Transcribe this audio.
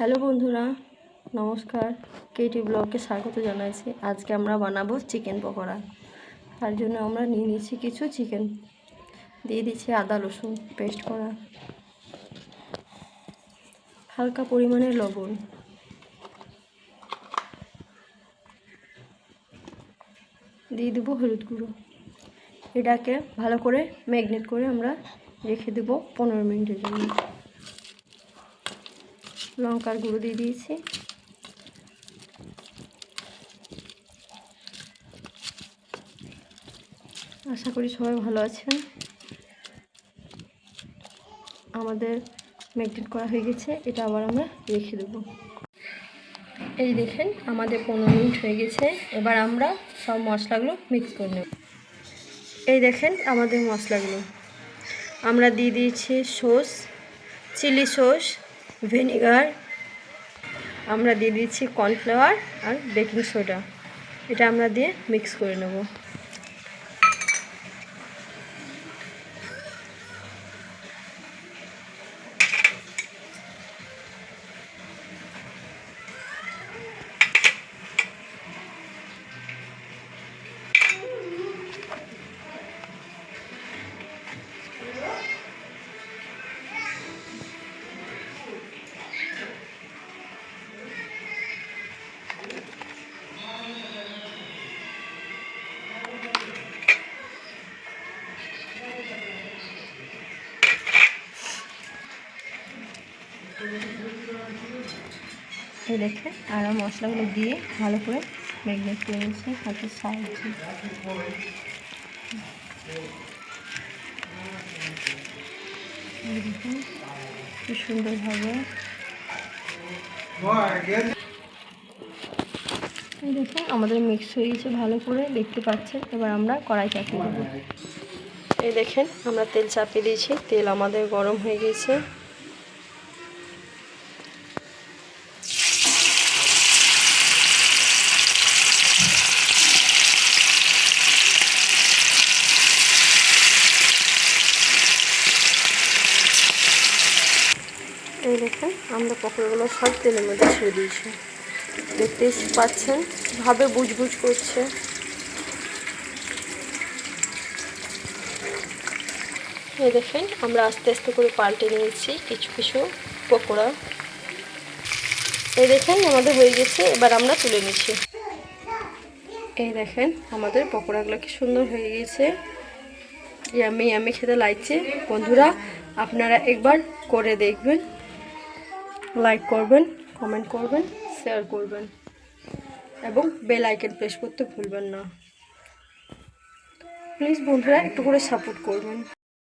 Hello বন্ধুরা, নমস্কার। Katie ব্লগে স্বাগত জানাইছি। আজকে আমরা বানাবো চিকেন পকোড়া। তার জন্য আমরা নিয়ে নিয়েছি কিছু চিকেন, দিয়ে দিচ্ছি আদা রসুন পেস্ট করা, হালকা পরিমাণে লবণ, দিয়ে দেবো হলুদ গুঁড়ো। এটাকে ভালো করে ম্যারিনেট করে আমরা রেখে দেবো 15 মিনিটের জন্য। লঙ্কার গুঁড়ো দিয়ে দিয়েছি, আশা করি সবাই ভালো আছেন। আমাদের ম্যারিনেট করা হয়ে গেছে, এটা আবার আমরা রেখে দেবো। এই দেখেন আমাদের 15 মিনিট হয়ে গেছে। এবার আমরা সব মশলাগুলো মিক্স করে নেব। এই দেখেন আমাদের মশলাগুলো আমরা দিয়ে দিয়েছি সস, চিলি সস, ভিনেগার, আমরা দিয়ে দিচ্ছি কর্নফ্লাওয়ার আর বেকিং সোডা। এটা আমরা দিয়ে মিক্স করে নেব। এই দেখে আর মশলাগুলো দিয়ে ভালো করে ম্যারিনেট করে নিচ্ছি হাতের সাহায্যে। দেখুন খুব সুন্দরভাবে এই দেখুন আমাদের মিক্স হয়ে গেছে ভালো করে, দেখতে পাচ্ছেন। এবার আমরা কড়াই চাপিয়ে দেবো। এই দেখেন আমরা তেল চাপিয়ে দিয়েছি, তেল আমাদের গরম হয়ে গেছে। এই দেখেন আমরা পকোড়াগুলো সব তেলের মধ্যে ছেড়ে দিয়েছি, দেখতেই পাচ্ছেন ভাবে বুজবুজ করছে। এই দেখেন আমরা আস্তে আস্তে করে পাল্টে নিয়েছি কিছু কিছু পকোড়া। এই দেখেন আমাদের হয়ে গেছে, এবার আমরা তুলে নিচ্ছি। এই দেখেন আমাদের পকোড়াগুলো কি সুন্দর হয়ে গেছে, ইয়ামি ইয়ামি খেতে লাগছে। বন্ধুরা আপনারা একবার করে দেখবেন, লাইক করবেন, কমেন্ট করবেন, শেয়ার করবেন এবং বেল আইকন প্রেস করতে ভুলবেন না। প্লিজ বন্ধুরা একটু করে সাপোর্ট করবেন।